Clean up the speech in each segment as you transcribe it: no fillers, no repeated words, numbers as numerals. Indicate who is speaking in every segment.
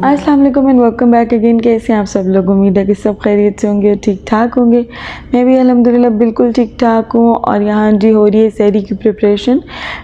Speaker 1: अस्सलाम वालेकुम and welcome back again. कैसे हैं आप सब लोग? उम्मीद है कि सब खैरियत से होंगे, ठीक ठाक होंगे। मैं भी अल्हम्दुलिल्लाह बिल्कुल ठीक ठाक हूँ। और यहाँ जी हो रही है सहरी की प्रिपरेशन।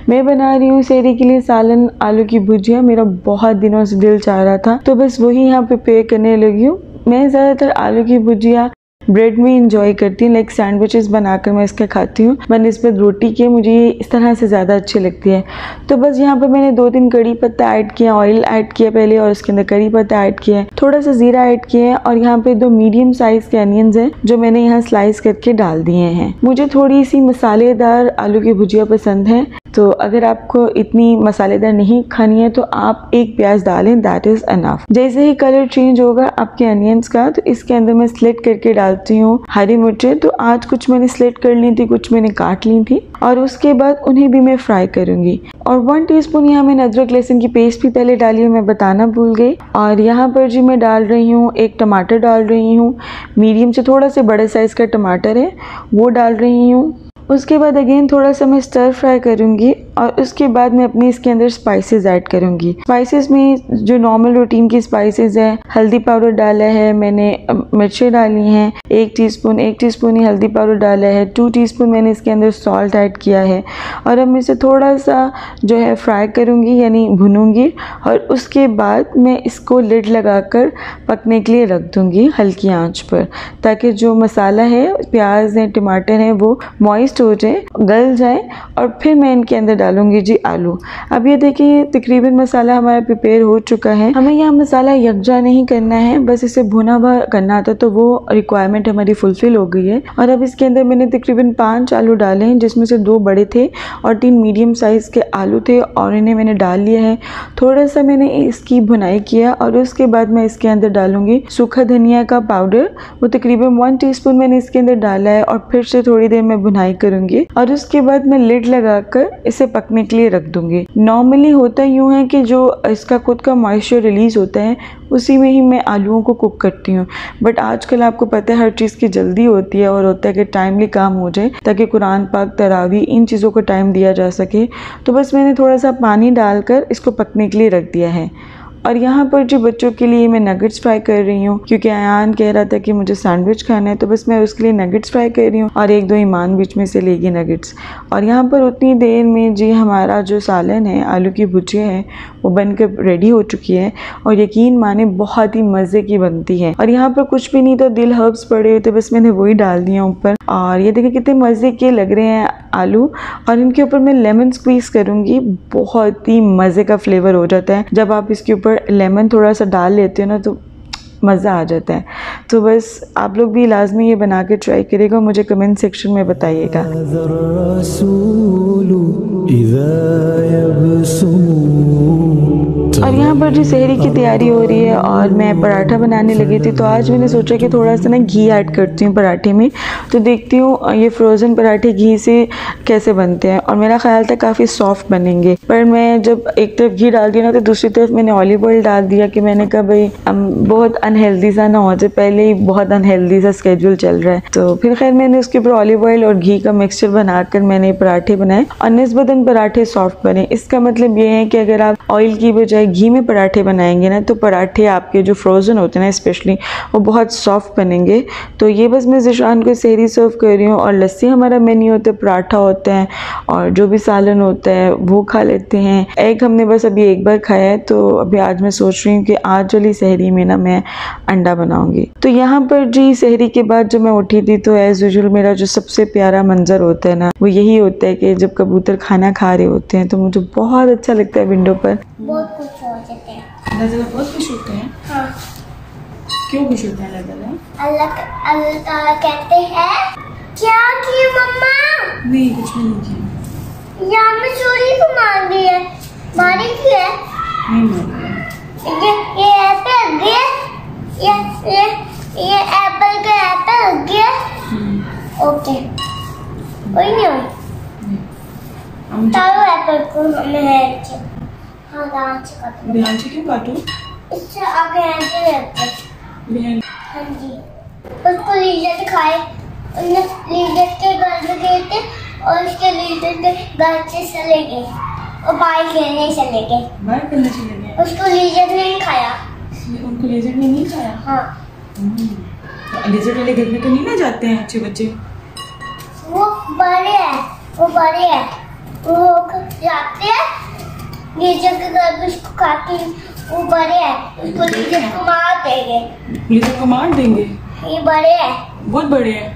Speaker 1: मैं बना रही हूँ सहरी के लिए सालन आलू की भुजिया। मेरा बहुत दिनों से दिल चाह रहा था तो बस वही यहाँ प्रिपेयर करने लगी हूँ। मैं ज़्यादातर आलू की भुजिया ब्रेड में इंजॉय करती हूँ, लाइक सैंडविचेस बनाकर मैं इसके खाती हूँ बनस्बत रोटी के। मुझे इस तरह से ज़्यादा अच्छी लगती है। तो बस यहाँ पर मैंने 2-3 कड़ी पत्ता ऐड किया, ऑयल ऐड किया पहले और उसके अंदर कड़ी पत्ता ऐड किया है, थोड़ा सा ज़ीरा ऐड किया है और यहाँ पे 2 मीडियम साइज़ के अनियंस हैं जो मैंने यहाँ स्लाइस करके डाल दिए हैं। मुझे थोड़ी सी मसालेदार आलू की भुजिया पसंद है, तो अगर आपको इतनी मसालेदार नहीं खानी है तो आप 1 प्याज डालें, दैट इज़ अनफ। जैसे ही कलर चेंज होगा आपके अनियंस का तो इसके अंदर मैं स्लिट करके डालती हूँ हरी मिर्चें। तो आज कुछ मैंने स्लिट कर ली थी, कुछ मैंने काट ली थी और उसके बाद उन्हें भी मैं फ्राई करूँगी। और 1 टीस्पून यहाँ मैंने अदरक लहसुन की पेस्ट भी पहले डाली है, मैं बताना भूल गई। और यहाँ पर जी मैं डाल रही हूँ 1 टमाटर डाल रही हूँ, मीडियम से थोड़ा सा बड़े साइज़ का टमाटर है वो डाल रही हूँ। उसके बाद अगेन थोड़ा सा मैं स्टर फ्राई करूँगी और उसके बाद मैं अपनी इसके अंदर स्पाइसेस ऐड करूँगी। स्पाइसेस में जो नॉर्मल रूटीन की स्पाइसेस है, हल्दी पाउडर डाला है मैंने, मिर्चें डाली हैं 1 टीस्पून ही हल्दी पाउडर डाला है, 2 टीस्पून मैंने इसके अंदर सॉल्ट ऐड किया है। और अब मैं इसे थोड़ा सा जो है फ्राई करूँगी यानी भूनूँगी और उसके बाद मैं इसको लिड लगाकर पकने के लिए रख दूँगी हल्की आँच पर, ताकि जो मसाला है, प्याज है, टमाटर है वो मॉइस्ट हो जाए, गल जाए। और फिर मैं इनके अंदर डालूंगी जी आलू। अब ये देखिए तकरीबन मसाला हमारा प्रिपेयर हो चुका है। हमें यहाँ मसाला यकजा नहीं करना है, बस इसे भुना हुआ करना था, तो वो रिक्वायरमेंट हमारी फुलफिल हो गई है। और अब इसके अंदर मैंने तकरीबन 5 आलू डाले हैं, जिसमें से 2 बड़े थे और 3 मीडियम साइज़ के आलू थे और इन्हें मैंने डाल लिया है। थोड़ा सा मैंने इसकी भुनाई किया और उसके बाद मैं इसके अंदर डालूंगी सूखा धनिया का पाउडर, वो तकरीबन 1 टीस्पून मैंने इसके अंदर डाला है और फिर से थोड़ी देर में भुनाई करूंगी और उसके बाद मैं लिड लगाकर इसे पकने के लिए रख दूंगी। नॉर्मली होता यूँ है कि जो इसका खुद का मॉइस्चर रिलीज़ होता है उसी में ही मैं आलूओं को कुक करती हूँ, बट आजकल आपको पता है हर चीज़ की जल्दी होती है और होता है कि टाइमली काम हो जाए ताकि कुरान पाक, तरावी, इन चीज़ों को टाइम दिया जा सके। तो बस मैंने थोड़ा सा पानी डालकर इसको पकने के लिए रख दिया है। और यहाँ पर जो बच्चों के लिए मैं नगेट्स फ्राई कर रही हूँ, क्योंकि अयान कह रहा था कि मुझे सैंडविच खाना है, तो बस मैं उसके लिए नगेट्स फ्राई कर रही हूँ और 1-2 ईमान बीच में से लेगी नगेट्स। और यहाँ पर उतनी देर में जी हमारा जो सालन है, आलू की भुजिया है, वो बनकर रेडी हो चुकी है और यकीन माने बहुत ही मज़े की बनती है। और यहाँ पर कुछ भी नहीं था, दिल हर्ब्स पड़े हुए थे, बस मैंने वही डाल दिया ऊपर। और ये देखिए कितने मज़े के लग रहे हैं आलू। और इनके ऊपर मैं लेमन स्क्वीज़ करूँगी, बहुत ही मज़े का फ्लेवर हो जाता है जब आप इसके ऊपर लेमन थोड़ा सा डाल लेते हो ना, तो मज़ा आ जाता है। तो बस आप लोग भी लाजमी ये बना के ट्राई करिएगा, मुझे कमेंट सेक्शन में बताइएगा। और यहाँ पर जो सहरी की तैयारी हो रही है और मैं पराठा बनाने लगी थी, तो आज मैंने सोचा कि थोड़ा सा ना घी ऐड करती हूँ पराठे में। तो देखती हूँ ये फ्रोज़न पराठे घी से कैसे बनते हैं और मेरा ख्याल था काफ़ी सॉफ्ट बनेंगे। पर मैं जब एक तरफ घी डाल दिया ना तो दूसरी तरफ मैंने ऑलिव ऑयल डाल दिया कि मैंने कहा भाई बहुत अनहेल्दी सा ना हो जाए, पहले ही बहुत अनहेल्दी सा स्केड्यूल चल रहा है। तो फिर खैर मैंने उसके ऊपर ऑलिव ऑयल और घी का मिक्सचर बनाकर मैंने पराठे बनाए और निस्बतन पराठे सॉफ्ट बने। इसका मतलब ये है कि अगर आप ऑयल की बजाय घी में पराठे बनाएंगे ना तो पराठे आपके जो फ्रोज़न होते हैं ना स्पेशली, वो बहुत सॉफ्ट बनेंगे। तो ये बस मैं ज़िशान को सहरी सर्व कर रही हूँ और लस्सी हमारा मेन्यू होता है, पराठा होता है और जो भी सालन होता है वो खा लेते हैं। एग हमने बस अभी 1 बार खाया है, तो अभी आज मैं सोच रही हूँ कि आज वाली सहरी में ना मैं अंडा बनाऊंगी। तो यहाँ पर जी सहरी के बाद जब मैं उठी थी तो एज यूजुअल मेरा जो सबसे प्यारा मंजर होता है ना वो यही होता है कि जब कबूतर खाना खा रहे होते हैं तो मुझे बहुत अच्छा लगता है। विंडो पर
Speaker 2: बहुत खुश हो जाते हैं,
Speaker 1: बहुत खुश होते हैं।
Speaker 2: हाँ।
Speaker 1: क्यों खुश होते हैं?
Speaker 2: अल्लाह ताला कहते हैं क्या किया मम्मा?
Speaker 1: नहीं कुछ नहीं किया।
Speaker 2: यहाँ में चोरी को मार दी है, मारी क्यों है?
Speaker 1: नहीं मारा।
Speaker 2: ये एप्पल गया, ये एप्पल का एप्पल गया। ओके वही नहीं हुई। तारो एप्पल को हमें है। हाँ ध्यान से काटो।
Speaker 1: ध्यान से क्यों काटूं?
Speaker 2: इससे आगे ऐसे रहते। हाँ जी, उसको लीडर दिखाए, उन्हें लीडर के घर में गए थे और उसके लीडर के घर से चले गए और बाहर खेलने चले गए।
Speaker 1: बाहर खेलने चले गए।
Speaker 2: उसको लीडर ने नहीं खाया।
Speaker 1: उनको लेजर ने नहीं खाया?
Speaker 2: हाँ।
Speaker 1: तो लेजर वाले घर में तो नहीं ना जाते हैं अच्छे बच्चे?
Speaker 2: वो बड़े हैं, वो जाते हैं लीडर के घर में, उसको खाते हैं। वो बड़े हैं, उसको लीडर को मार देंगे।
Speaker 1: लेजर को मार देंगे?
Speaker 2: ये बड़े हैं,
Speaker 1: बहुत बड़े हैं।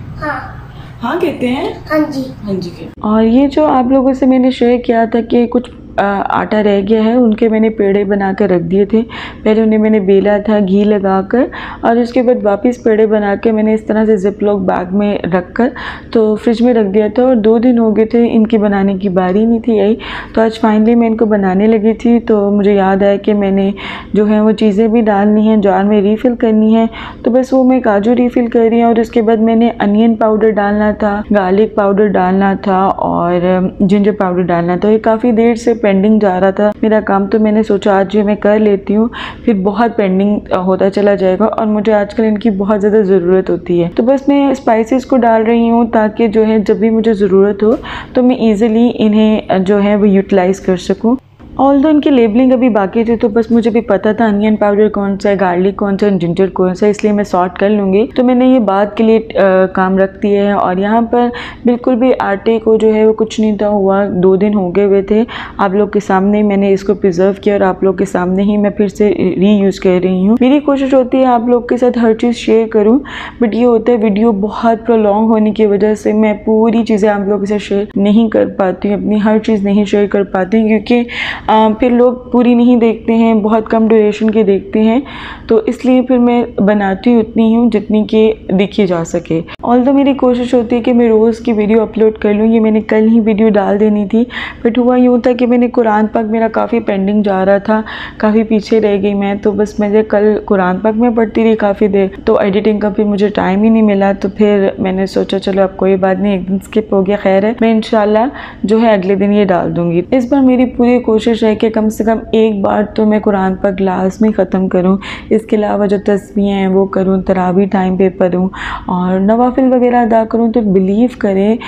Speaker 1: हाँ कहते हैं।
Speaker 2: हाँ जी।
Speaker 1: हाँ जी। और ये जो आप लोगों से मैंने शेयर किया था कि कुछ आटा रह गया है, उनके मैंने पेड़े बना कर रख दिए थे। पहले उन्हें मैंने बेला था घी लगाकर, और उसके बाद वापस पेड़े बना के मैंने इस तरह से जिपलॉक बैग में रख कर तो फ्रिज में रख दिया था। और 2 दिन हो गए थे इनकी बनाने की बारी नहीं थी आई। तो आज फाइनली मैं इनको बनाने लगी थी, तो मुझे याद आया कि मैंने जो है वो चीज़ें भी डालनी हैं, जार में रीफ़िल करनी है। तो बस वो मैं काजू रीफ़िल कर रही हूँ। और उसके बाद मैंने अनियन पाउडर डालना था, गार्लिक पाउडर डालना था और जिंजर पाउडर डालना था। ये काफ़ी देर से पेंडिंग जा रहा था मेरा काम, तो मैंने सोचा आज ये मैं कर लेती हूँ, फिर बहुत पेंडिंग होता चला जाएगा और मुझे आजकल इनकी बहुत ज़्यादा ज़रूरत होती है। तो बस मैं स्पाइसेस को डाल रही हूँ ताकि जो है जब भी मुझे ज़रूरत हो तो मैं ईज़िली इन्हें जो है वो यूटिलाइज़ कर सकूँ। ऑल्दो इनकी लेबलिंग अभी बाकी थी, तो बस मुझे भी पता था अनियन पाउडर कौन सा है, गार्लिक कौन सा है, जिंजर कौन सा है, इसलिए मैं सॉर्ट कर लूँगी। तो मैंने ये बात के लिए काम रख दिया है। और यहाँ पर बिल्कुल भी आटे को जो है वो कुछ नहीं था हुआ, 2 दिन हो गए हुए थे। आप लोग के सामने मैंने इसको प्रिजर्व किया और आप लोग के सामने ही मैं फिर से रीयूज़ कर रही हूँ। मेरी कोशिश होती है आप लोग के साथ हर चीज़ शेयर करूँ, बट ये होता है वीडियो बहुत प्रोलॉन्ग होने की वजह से मैं पूरी चीज़ें आप लोगों के साथ शेयर नहीं कर पाती हूँ, अपनी हर चीज़ नहीं शेयर कर पाती हूँ, क्योंकि फिर लोग पूरी नहीं देखते हैं, बहुत कम ड्यूरेशन के देखते हैं। तो इसलिए फिर मैं बनाती उतनी हूँ जितनी कि देखी जा सके। ऑल्दो मेरी कोशिश होती है कि मैं रोज़ की वीडियो अपलोड कर लूँ। ये मैंने कल ही वीडियो डाल देनी थी, बट हुआ यूँ था कि मैंने कुरान पाक मेरा काफ़ी पेंडिंग जा रहा था, काफ़ी पीछे रह गई मैं। तो बस मुझे कल कुरान पाक में पढ़ती रही काफ़ी देर, तो एडिटिंग का फिर मुझे टाइम ही नहीं मिला। तो फिर मैंने सोचा चलो अब कोई बात नहीं, एक दिन स्किप हो गया, खैर है, मैं इंशाल्लाह जो है अगले दिन ये डाल दूँगी। इस बार मेरी पूरी कोशिश है कि कम से कम एक बार तो मैं कुरान पाक लाज़मी ख़त्म करूं। इसके अलावा जो तस्बीहें हैं वो करूं, तरावी टाइम पे पढूं और नवाफिल वगैरह अदा करूं। तो बिलीव करें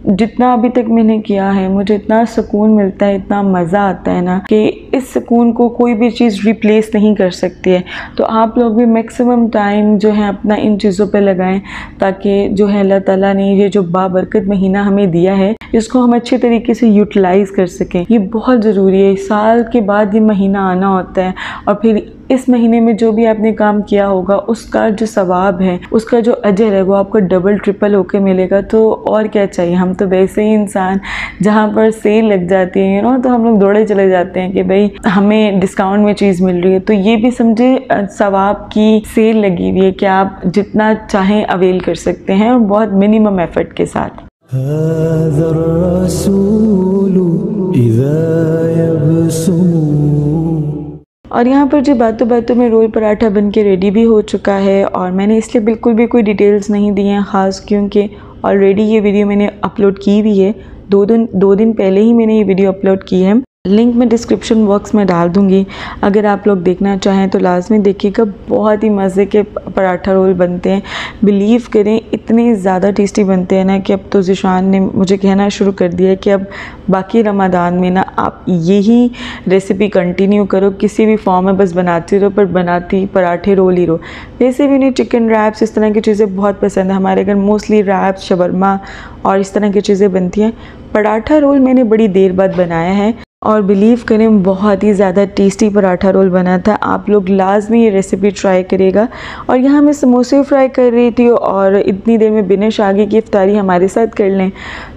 Speaker 1: जितना अभी तक मैंने किया है मुझे इतना सुकून मिलता है, इतना मज़ा आता है ना कि इस सुकून को कोई भी चीज़ रिप्लेस नहीं कर सकती है। तो आप लोग भी मैक्सिमम टाइम जो है अपना इन चीज़ों पे लगाएं, ताकि जो है अल्लाह ताला ने ये जो बाबरकत महीना हमें दिया है इसको हम अच्छे तरीके से यूटिलाइज़ कर सकें। ये बहुत ज़रूरी है। साल के बाद ये महीना आना होता है और फिर इस महीने में जो भी आपने काम किया होगा उसका जो सवाब है, उसका जो अजर है वो आपको डबल ट्रिपल होके मिलेगा। तो और क्या चाहिए, हम तो वैसे ही इंसान, जहाँ पर सेल लग जाती है तो हम लोग दौड़े चले जाते हैं कि भाई हमें डिस्काउंट में चीज़ मिल रही है। तो ये भी समझे सवाब की सेल लगी हुई है कि आप जितना चाहें अवेल कर सकते हैं और बहुत मिनिमम एफर्ट के साथ। और यहाँ पर जो बातों बातों में रोल पराठा बन के रेडी भी हो चुका है। और मैंने इसलिए बिल्कुल भी कोई डिटेल्स नहीं दी हैं ख़ास, क्योंकि ऑलरेडी ये वीडियो मैंने अपलोड की हुई है। 2 दिन पहले ही मैंने ये वीडियो अपलोड की है। लिंक मैं डिस्क्रिप्शन बॉक्स में डाल दूँगी, अगर आप लोग देखना चाहें तो लाजमी देखिएगा। बहुत ही मज़े के पराठा रोल बनते हैं, बिलीव करें इतने ज़्यादा टेस्टी बनते हैं ना कि अब तो ज़िशान ने मुझे कहना शुरू कर दिया है कि अब बाकी रमज़ान में ना आप यही रेसिपी कंटिन्यू करो, किसी भी फॉर्म में बस बनाती रहो, पर बनाती पराठे रोल ही रहो। वैसे भी उन्हें चिकन रैप्स इस तरह की चीज़ें बहुत पसंद है। हमारे घर मोस्टली रैप्स, शवरमा और इस तरह की चीज़ें बनती हैं। पराठा रोल मैंने बड़ी देर बाद बनाया है और बिलीव करें बहुत ही ज़्यादा टेस्टी पराठा रोल बना था। आप लोग लाजमी ये रेसिपी ट्राई करिएगा। और यहाँ मैं समोसे फ्राई कर रही थी और इतनी देर में बिनिश आ गई कि इफ्तारी हमारे साथ कर लें।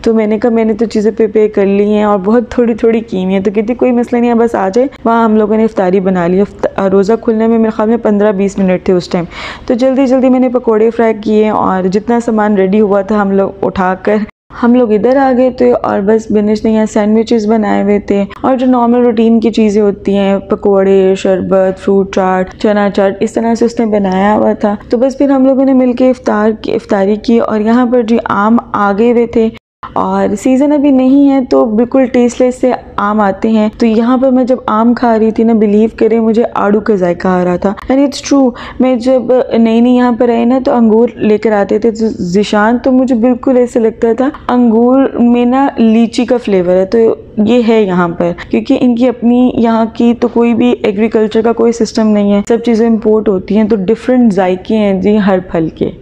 Speaker 1: तो मैंने कहा मैंने तो चीज़ें प्रिपेयर कर ली हैं और बहुत थोड़ी थोड़ी की हुई हैं। तो कहती कोई मसला नहीं है, बस आ जाए। वहाँ हम लोगों ने इफ्तारी बना ली। रोज़ा खुलने में मेरे ख्याल में 15-20 मिनट थे उस टाइम। तो जल्दी जल्दी मैंने पकौड़े फ्राई किए और जितना सामान रेडी हुआ था हम लोग इधर आ गए थे। और बस बिनिश ने यहाँ सैंडविचेस बनाए हुए थे और जो नॉर्मल रूटीन की चीज़ें होती हैं, पकोड़े, शरबत, फ्रूट चाट, चना चाट, इस तरह से उसने बनाया हुआ था। तो बस फिर हम लोगों ने मिलके इफ्तारी की। और यहाँ पर जी आम आ गए हुए थे। और सीज़न अभी नहीं है तो बिल्कुल टेस्टलेस से आम आते हैं। तो यहाँ पर मैं जब आम खा रही थी ना, बिलीव करें मुझे आड़ू का जायका आ रहा था। एंड इट्स ट्रू, मैं जब नई नई यहाँ पर आई ना तो अंगूर लेकर आते थे तो ज़िशान, तो मुझे बिल्कुल ऐसे लगता था अंगूर में ना लीची का फ्लेवर है। तो ये है यहाँ पर, क्योंकि इनकी अपनी यहाँ की तो कोई भी एग्रीकल्चर का कोई सिस्टम नहीं है, सब चीज़ें इम्पोर्ट होती हैं, तो डिफरेंट जायके हैं जी हर फल के।